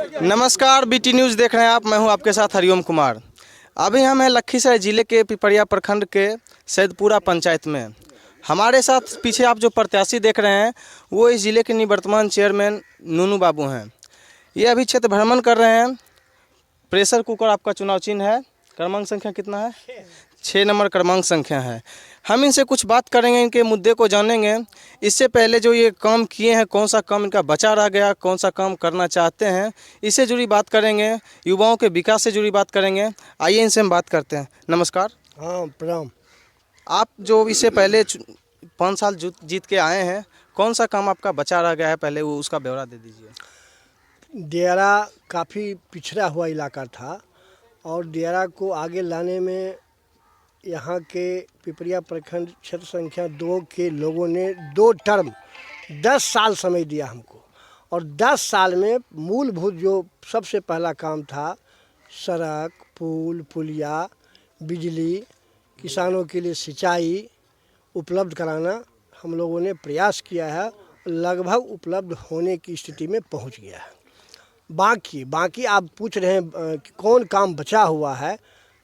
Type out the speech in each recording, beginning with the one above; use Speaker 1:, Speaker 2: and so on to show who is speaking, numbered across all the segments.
Speaker 1: नमस्कार, BT news देख रहे हैं आप। मैं हूं आपके साथ हरिओम कुमार। अभी हम हैं लखीसराय ज़िले के पिपरिया प्रखंड के सैदपुरा पंचायत में। हमारे साथ पीछे आप जो प्रत्याशी देख रहे हैं वो इस ज़िले के निवर्तमान चेयरमैन नूनू बाबू हैं। ये अभी क्षेत्र भ्रमण कर रहे हैं। प्रेशर कुकर आपका चुनाव चिन्ह है। क्रमांक संख्या कितना है? 6 नंबर क्रमांक संख्या है। हम इनसे कुछ बात करेंगे, इनके मुद्दे को जानेंगे। इससे पहले जो ये काम किए हैं, कौन सा काम इनका बचा रह गया, कौन सा काम करना चाहते हैं, इससे जुड़ी बात करेंगे। युवाओं के विकास से जुड़ी बात करेंगे। आइए इनसे हम बात करते हैं। नमस्कार।
Speaker 2: हाँ, प्रणाम।
Speaker 1: आप जो इससे पहले 5 साल जीत के आए हैं, कौन सा काम आपका बचा रह गया है, पहले वो उसका ब्यौरा दे दीजिए।
Speaker 2: दियारा काफ़ी पिछड़ा हुआ इलाका था और दियारा को आगे लाने में यहाँ के पिपरिया प्रखंड क्षेत्र संख्या 2 के लोगों ने 2 टर्म 10 साल समय दिया हमको। और 10 साल में मूलभूत जो सबसे पहला काम था, सड़क, पुल, पुलिया, बिजली, किसानों के लिए सिंचाई उपलब्ध कराना हम लोगों ने प्रयास किया है। लगभग उपलब्ध होने की स्थिति में पहुँच गया है। बाकी आप पूछ रहे हैं कि कौन काम बचा हुआ है।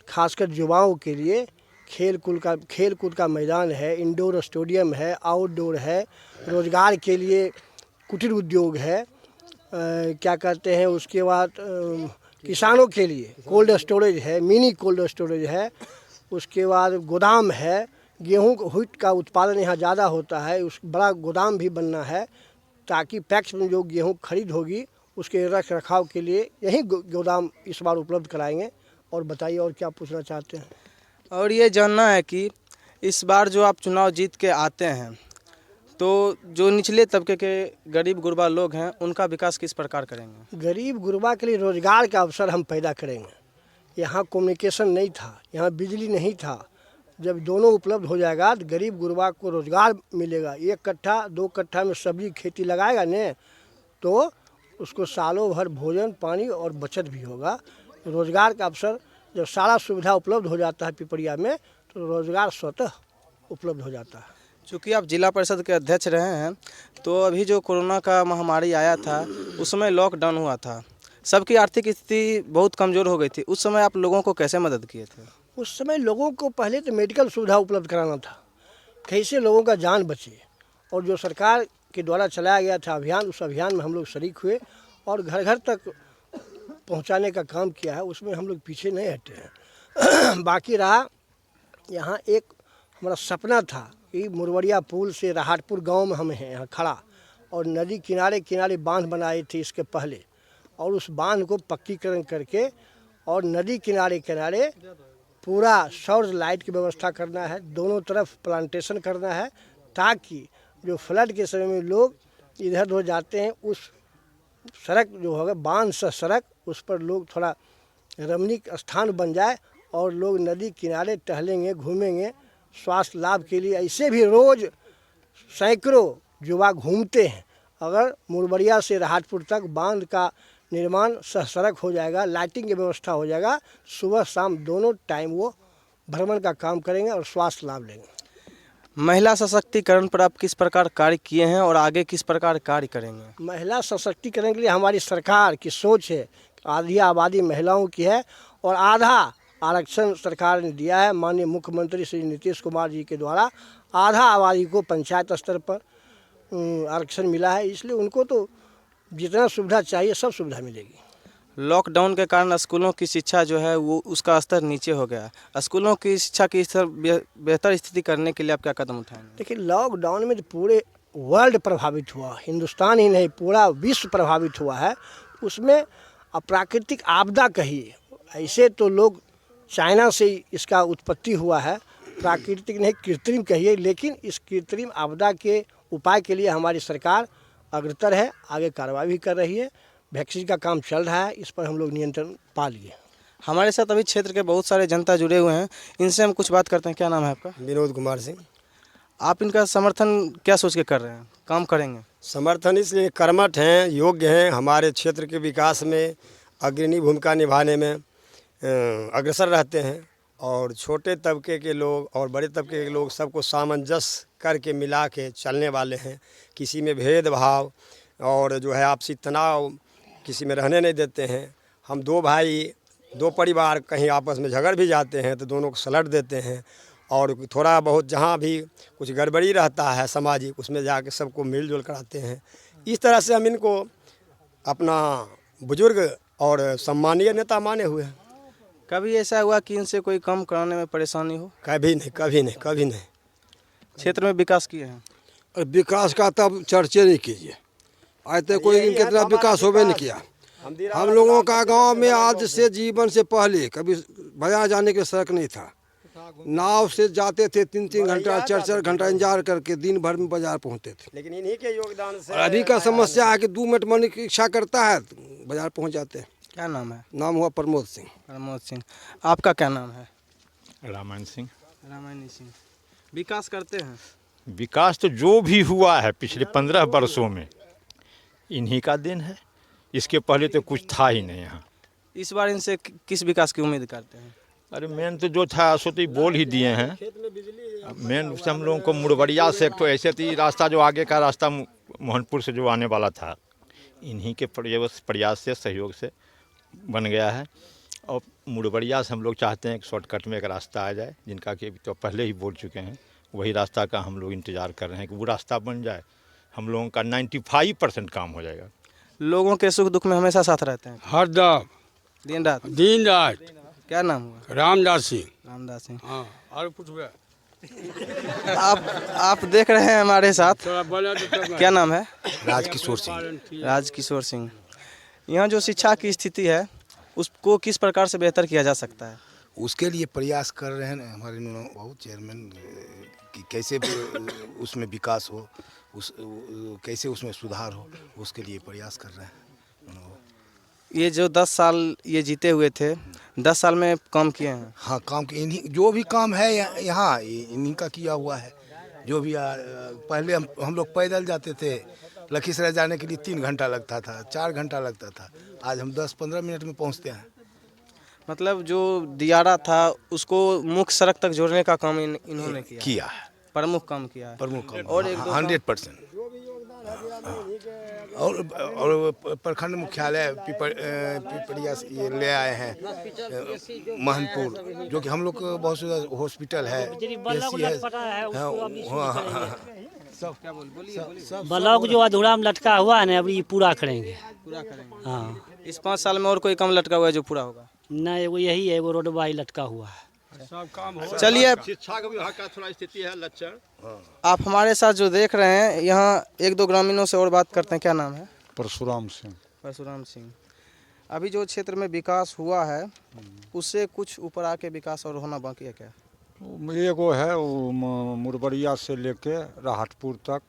Speaker 2: खासकर युवाओं के लिए खेल कूद का मैदान है, इंडोर स्टेडियम है, आउटडोर है, रोजगार के लिए कुटीर उद्योग है, क्या कहते हैं उसके बाद किसानों के लिए कोल्ड स्टोरेज है, मिनी कोल्ड स्टोरेज है, उसके बाद गोदाम है। गेहूं हुट का उत्पादन यहाँ ज़्यादा होता है, उस बड़ा गोदाम भी बनना है ताकि पैक्स में जो गेहूं खरीद होगी उसके रख रखाव के लिए यही गोदाम इस बार उपलब्ध कराएंगे। और बताइए और क्या पूछना चाहते हैं?
Speaker 1: और ये जानना है कि इस बार जो आप चुनाव जीत के आते हैं तो जो निचले तबके के गरीब गुरबा लोग हैं उनका विकास किस प्रकार करेंगे?
Speaker 2: गरीब गुरबा के लिए रोज़गार का अवसर हम पैदा करेंगे। यहाँ कम्युनिकेशन नहीं था, यहाँ बिजली नहीं था। जब दोनों उपलब्ध हो जाएगा तो गरीब गुरबा को रोज़गार मिलेगा। 1 कट्ठा 2 कट्ठा में सब्जी खेती लगाएगा ने तो उसको सालों भर भोजन पानी और बचत भी होगा। रोज़गार का अवसर जब सारा सुविधा उपलब्ध हो जाता है पिपरिया में तो रोज़गार स्वतः उपलब्ध हो जाता है।
Speaker 1: चूँकि आप जिला परिषद के अध्यक्ष रहे हैं तो अभी जो कोरोना का महामारी आया था उस समय लॉकडाउन हुआ था, सबकी आर्थिक स्थिति बहुत कमज़ोर हो गई थी। उस समय आप लोगों को कैसे मदद किए थे?
Speaker 2: उस समय लोगों को पहले तो मेडिकल सुविधा उपलब्ध कराना था, कैसे लोगों का जान बचे। और जो सरकार के द्वारा चलाया गया था अभियान, उस अभियान में हम लोग शरीक हुए और घर घर तक पहुंचाने का काम किया है। उसमें हम लोग पीछे नहीं हटे हैं। बाकी रहा यहाँ एक हमारा सपना था कि मुरवरिया पुल से राहतपुर गांव में हम हैं यहाँ खड़ा, और नदी किनारे किनारे बांध बनाए थे इसके पहले, और उस बांध को पक्कीकरण करके और नदी किनारे किनारे पूरा सौर लाइट की व्यवस्था करना है। दोनों तरफ प्लांटेशन करना है ताकि जो फ्लड के समय में लोग इधर उधर जाते हैं, उस सड़क जो होगा बांध से सड़क, उस पर लोग थोड़ा रमणीक स्थान बन जाए और लोग नदी किनारे टहलेंगे, घूमेंगे स्वास्थ्य लाभ के लिए। ऐसे भी रोज़ सैकड़ों युवा घूमते हैं। अगर मुरबरिया से राहतपुर तक बांध का निर्माण सड़क हो जाएगा, लाइटिंग की व्यवस्था हो जाएगा, सुबह शाम दोनों टाइम वो भ्रमण का काम करेंगे और स्वास्थ्य लाभ लेंगे।
Speaker 1: महिला सशक्तिकरण पर आप किस प्रकार कार्य किए हैं और आगे किस प्रकार कार्य करेंगे?
Speaker 2: महिला सशक्तिकरण के लिए हमारी सरकार की सोच है, आधी आबादी महिलाओं की है और आधा आरक्षण सरकार ने दिया है। माननीय मुख्यमंत्री श्री नीतीश कुमार जी के द्वारा आधा आबादी को पंचायत स्तर पर आरक्षण मिला है, इसलिए उनको तो जितना सुविधा चाहिए सब सुविधा मिलेगी।
Speaker 1: लॉकडाउन के कारण स्कूलों की शिक्षा जो है वो उसका स्तर नीचे हो गया। स्कूलों की शिक्षा की स्तर बेहतर स्थिति करने के लिए आप क्या कदम उठाएंगे?
Speaker 2: देखिए, लॉकडाउन में तो पूरे वर्ल्ड प्रभावित हुआ, हिंदुस्तान ही नहीं पूरा विश्व प्रभावित हुआ है। उसमें प्राकृतिक आपदा कहिए, ऐसे तो लोग चाइना से इसका उत्पत्ति हुआ है, प्राकृतिक नहीं कृत्रिम कहिए, लेकिन इस कृत्रिम आपदा के उपाय के लिए हमारी सरकार अग्रतर है, आगे कार्रवाई भी कर रही है। वैक्सीन का काम चल रहा है, इस पर हम लोग नियंत्रण पा लिए।
Speaker 1: हमारे साथ अभी क्षेत्र के बहुत सारे जनता जुड़े हुए हैं, इनसे हम कुछ बात करते हैं। क्या नाम है आपका?
Speaker 3: विनोद कुमार सिंह।
Speaker 1: आप इनका समर्थन क्या सोच के कर रहे हैं, काम करेंगे?
Speaker 3: समर्थन इसलिए कर्मठ हैं, योग्य हैं, हमारे क्षेत्र के विकास में अग्रणी भूमिका निभाने में अग्रसर रहते हैं और छोटे तबके के लोग और बड़े तबके के लोग सबको सामंजस्य करके मिला के चलने वाले हैं। किसी में भेदभाव और जो है आपसी तनाव किसी में रहने नहीं देते हैं। हम दो भाई, दो परिवार कहीं आपस में झगड़ भी जाते हैं तो दोनों को सलट देते हैं, और थोड़ा बहुत जहाँ भी कुछ गड़बड़ी रहता है सामाजिक, उसमें जाके सबको मिलजुल कराते हैं। इस तरह से हम इनको अपना बुजुर्ग और सम्मानीय नेता माने हुए हैं।
Speaker 1: कभी ऐसा हुआ कि इनसे कोई काम कराने में परेशानी हो?
Speaker 3: कभी नहीं, कभी नहीं, कभी नहीं।
Speaker 1: क्षेत्र में विकास किए हैं?
Speaker 4: और विकास का तब चर्चे नहीं कीजिए, आज तक कोई इनके तरफ विकास होवे नहीं किया। हम लोगों का गांव में आज से जीवन से पहले कभी बाजार जाने की सड़क नहीं था। नाव से जाते थे 3-3 घंटा 4-4 घंटा इंतजार करके दिन भर में बाजार पहुंचते थे।
Speaker 3: लेकिन इन्हीं के योगदान से
Speaker 4: और अभी का समस्या है कि 2 मिनट मन की इच्छा करता है तो बाजार पहुंच जाते हैं।
Speaker 1: क्या नाम है?
Speaker 4: नाम हुआ प्रमोद सिंह।
Speaker 1: प्रमोद सिंह। आपका क्या नाम है?
Speaker 5: रामायण सिंह।
Speaker 1: रामायणी सिंह। विकास करते हैं?
Speaker 5: विकास तो जो भी हुआ है पिछले 15 वर्षों में इन्हीं का देन है। इसके पहले तो कुछ था ही नहीं यहाँ।
Speaker 1: इस बार इनसे किस विकास की उम्मीद करते हैं?
Speaker 5: अरे मेन तो जो था सो तो बोल ही दिए हैं। मेन से हम लोगों को मुड़बड़िया से एक तो ऐसे थी रास्ता, जो आगे का रास्ता मोहनपुर से जो आने वाला था, इन्हीं के प्रयास से सहयोग से बन गया है। और मुड़बड़िया से हम लोग चाहते हैं कि शॉर्टकट में एक रास्ता आ जाए, जिनका कि तो पहले ही बोल चुके हैं। वही रास्ता का हम लोग इंतज़ार कर रहे हैं कि वो रास्ता बन जाए, हम लोगों का 95% काम हो जाएगा।
Speaker 1: लोगों के सुख दुख में हमेशा साथ रहते हैं,
Speaker 4: हरदम
Speaker 1: दिन रात।
Speaker 4: दिन रात।
Speaker 1: क्या नाम हुआ?
Speaker 4: रामदास सिंह।
Speaker 1: रामदास सिंह।
Speaker 4: हाँ, और कुछ
Speaker 1: आप देख रहे हैं हमारे साथ। क्या नाम है?
Speaker 6: राजकिशोर सिंह।
Speaker 1: राजकिशोर सिंह। यहाँ जो शिक्षा की स्थिति है उसको किस प्रकार से बेहतर किया जा सकता है?
Speaker 6: उसके लिए प्रयास कर रहे हैं हमारे बहुत चेयरमैन कि कैसे उसमें विकास हो, कैसे उसमें सुधार हो, उसके लिए प्रयास कर रहे हैं।
Speaker 1: ये जो 10 साल ये जीते हुए थे, 10 साल में काम किए हैं?
Speaker 6: हाँ, काम के इन्हीं जो भी काम है यहाँ इन्हीं का किया हुआ है। जो भी पहले हम लोग पैदल जाते थे, लखीसराय जाने के लिए 3 घंटा लगता था, 4 घंटा लगता था। आज हम 10-15 मिनट में पहुँचते हैं।
Speaker 1: मतलब जो दियारा था उसको मुख्य सड़क तक जोड़ने का काम इन्होंने किया
Speaker 6: है।
Speaker 1: प्रमुख काम किया है।
Speaker 6: प्रमुख काम
Speaker 1: और एक
Speaker 6: 100%। और प्रखंड मुख्यालय पिपरिया से ये ले आए हैं महनपुर, जो कि हम लोग को बहुत सा हॉस्पिटल है, एसी है।
Speaker 7: ब्लॉक जो अधूरा में लटका हुआ है ना, अभी ये पूरा करेंगे।
Speaker 1: पूरा करेंगे?
Speaker 7: हाँ।
Speaker 1: इस 5 साल में और कोई काम लटका हुआ है जो पूरा होगा?
Speaker 7: नहीं, वो यही है, वो रोडवा ही लटका हुआ है।
Speaker 1: चलिए,
Speaker 5: शिक्षा का विभाग का थोड़ा स्थिति है लक्षण।
Speaker 1: आप हमारे साथ जो देख रहे हैं, यहाँ 1-2 ग्रामीणों से और बात करते हैं। क्या नाम है?
Speaker 4: परशुराम सिंह।
Speaker 1: परशुराम सिंह। अभी जो क्षेत्र में विकास हुआ है उससे कुछ ऊपर आके विकास और होना बाकी है क्या?
Speaker 4: एगो है वो मुरबरिया से लेके राहतपुर तक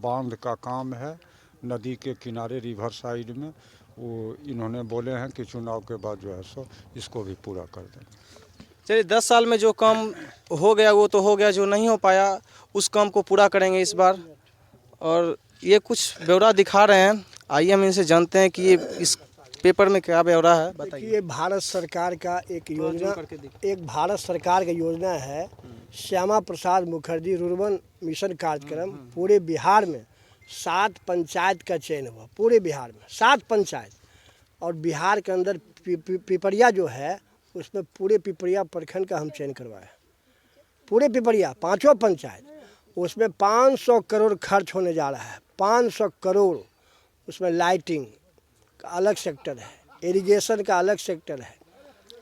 Speaker 4: बांध का काम है, नदी के किनारे रिवर साइड में। वो इन्होंने बोले हैं कि चुनाव के बाद जो है सो इसको भी पूरा कर देंगे।
Speaker 1: चलिए, 10 साल में जो काम हो गया वो तो हो गया, जो नहीं हो पाया उस काम को पूरा करेंगे इस बार। और ये कुछ ब्यौरा दिखा रहे हैं, आइए हम इनसे जानते हैं कि ये इस पेपर में क्या ब्यौरा है, बताइए।
Speaker 2: ये भारत सरकार का एक भारत सरकार का योजना है, श्यामा प्रसाद मुखर्जी रुर्बन मिशन कार्यक्रम। पूरे बिहार में 7 पंचायत का चयन हुआ, पूरे बिहार में 7 पंचायत। और बिहार के अंदर पिपरिया जो है उसमें पूरे पिपरिया प्रखंड का हम चयन करवाए। पूरे पिपरिया 5 पंचायत, उसमें 500 करोड़ खर्च होने जा रहा है। 500 करोड़। उसमें लाइटिंग का अलग सेक्टर है, इरिगेशन का अलग सेक्टर है,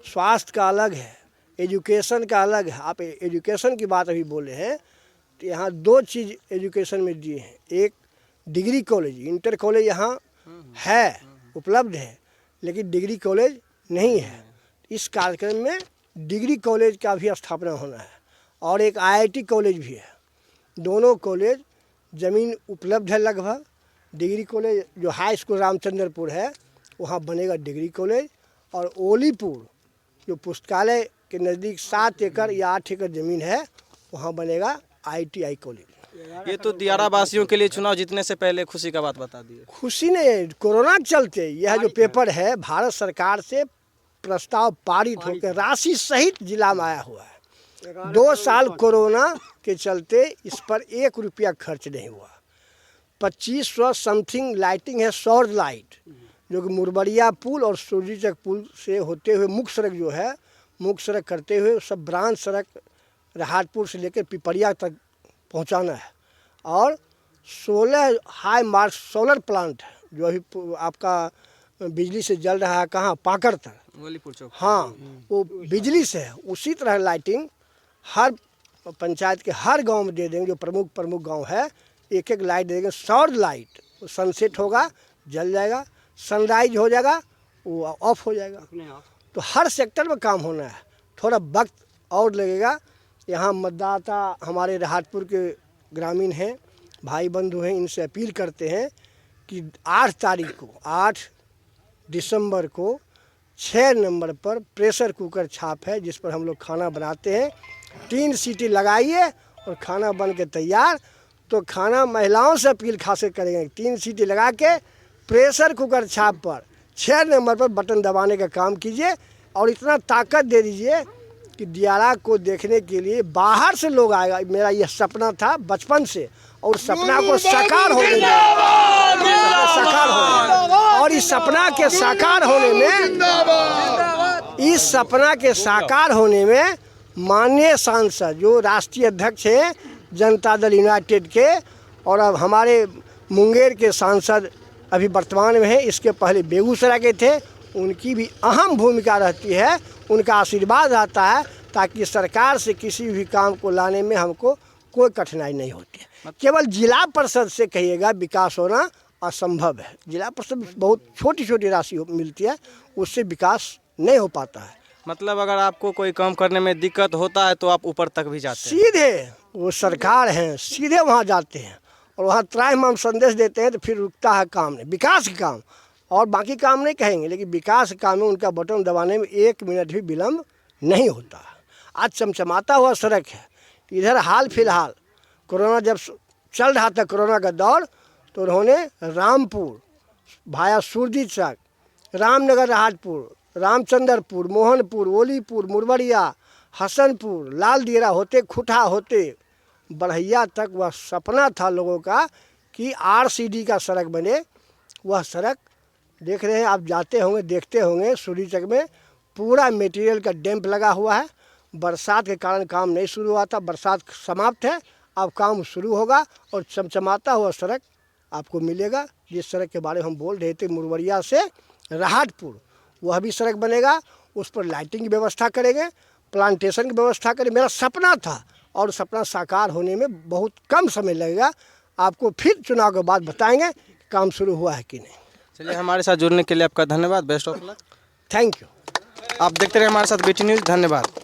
Speaker 2: स्वास्थ्य का अलग है, एजुकेशन का अलग है। आप एजुकेशन की बात अभी बोले हैं तो यहाँ 2 चीज़ एजुकेशन में दिए हैं। एक डिग्री कॉलेज, इंटर कॉलेज यहाँ है, उपलब्ध है, लेकिन डिग्री कॉलेज नहीं है। इस कार्यक्रम में डिग्री कॉलेज का भी स्थापना होना है और एक IIT कॉलेज भी है। दोनों कॉलेज ज़मीन उपलब्ध है लगभग। डिग्री कॉलेज जो हाई स्कूल रामचंद्रपुर है वहाँ बनेगा डिग्री कॉलेज, और ओलीपुर जो पुस्तकालय के नज़दीक 7 एकड़ या 8 एकड़ ज़मीन है वहाँ बनेगा ITI कॉलेज।
Speaker 1: ये तो दियारा वासियों के लिए चुनाव जीतने से पहले खुशी का बात बता दी।
Speaker 2: खुशी नहीं, कोरोना के चलते यह जो पेपर है भारत सरकार से प्रस्ताव पारित होकर राशि सहित जिला में आया हुआ है। 2 साल कोरोना के चलते इस पर 1 रुपया खर्च नहीं हुआ। 2500 समथिंग लाइटिंग है, सौर लाइट जो कि मुरबरिया पुल और सूरजीचक पुल से होते हुए मुख्य सड़क जो है, मुख्य सड़क करते हुए सब ब्रांच सड़क राहतपुर से लेकर पिपरिया तक पहुंचाना है। और 16 हाई मार्च सोलर प्लांट है जो अभी आपका बिजली से जल रहा है, कहाँ, पाकड़ तक,
Speaker 1: वलीपुर चौक।
Speaker 2: हाँ, वो बिजली से है। उसी तरह लाइटिंग हर पंचायत के हर गांव में दे देंगे। जो प्रमुख प्रमुख गांव है, एक एक लाइट दे देंगे। सौर लाइट, सनसेट होगा जल जाएगा, सनराइज हो जाएगा वो ऑफ हो जाएगा। तो हर सेक्टर में काम होना है। थोड़ा वक्त और लगेगा। यहाँ मतदाता हमारे राहतपुर के ग्रामीण हैं, भाई बंधु हैं, इनसे अपील करते हैं कि 8 तारीख को, 8 दिसंबर को 6 नंबर पर प्रेशर कुकर छाप है जिस पर हम लोग खाना बनाते हैं। 3 सीटी लगाइए और खाना बन के तैयार। तो खाना महिलाओं से अपील खासे करेंगे, 3 सीटी लगा के प्रेशर कुकर छाप पर 6 नंबर पर बटन दबाने का काम कीजिए। और इतना ताकत दे दीजिए कि दियारा को देखने के लिए बाहर से लोग आएगा। मेरा यह सपना था बचपन से, और सपना को साकार होने में, और इस सपना के साकार होने में, इस सपना के साकार होने में माननीय सांसद जो राष्ट्रीय अध्यक्ष हैं जनता दल यूनाइटेड के, और अब हमारे मुंगेर के सांसद अभी वर्तमान में हैं, इसके पहले बेगूसराय के थे, उनकी भी अहम भूमिका रहती है। उनका आशीर्वाद आता है ताकि सरकार से किसी भी काम को लाने में हमको कोई कठिनाई नहीं होती है। केवल जिला परिषद से कहिएगा विकास होना असंभव है। जिला परिषद बहुत छोटी छोटी राशि मिलती है, उससे विकास नहीं हो पाता है।
Speaker 1: मतलब अगर आपको कोई काम करने में दिक्कत होता है तो आप ऊपर तक भी जाते हैं?
Speaker 2: सीधे वो सरकार हैं, सीधे वहाँ जाते हैं और वहाँ त्राहिमाम संदेश देते हैं। तो फिर रुकता है काम नहीं, विकास का काम, और बाकी काम नहीं कहेंगे, लेकिन विकास काम में उनका बटन दबाने में 1 मिनट भी विलम्ब नहीं होता। आज चमचमाता हुआ सड़क है। इधर हाल फिलहाल कोरोना जब चल रहा था, कोरोना का दौर, तो उन्होंने रामपुर भाया सूरजीचक, रामनगर राहतपुर, रामचंद्रपुर, मोहनपुर, वलीपुर, मुरबरिया, हसनपुर, लाल दियरा होते खुटा होते बढ़ैया तक वह सपना था लोगों का कि RCD का सड़क बने। वह सड़क देख रहे हैं आप, जाते होंगे, देखते होंगे, सूरजीचक में पूरा मटेरियल का डैम्प लगा हुआ है। बरसात के कारण काम नहीं शुरू हुआ था, बरसात समाप्त है, अब काम शुरू होगा और चमचमाता हुआ सड़क आपको मिलेगा। जिस सड़क के बारे में हम बोल रहे थे, मुरबरिया से राहतपुर, वह भी सड़क बनेगा। उस पर लाइटिंग की व्यवस्था करेंगे, प्लांटेशन की व्यवस्था करेंगे। मेरा सपना था और सपना साकार होने में बहुत कम समय लगेगा। आपको फिर चुनाव के बाद बताएंगे काम शुरू हुआ है कि नहीं।
Speaker 1: चलिए, हमारे साथ जुड़ने के लिए आपका धन्यवाद। Best of luck.
Speaker 2: Thank you.
Speaker 1: आप देखते रहे हमारे साथ BT न्यूज़। धन्यवाद।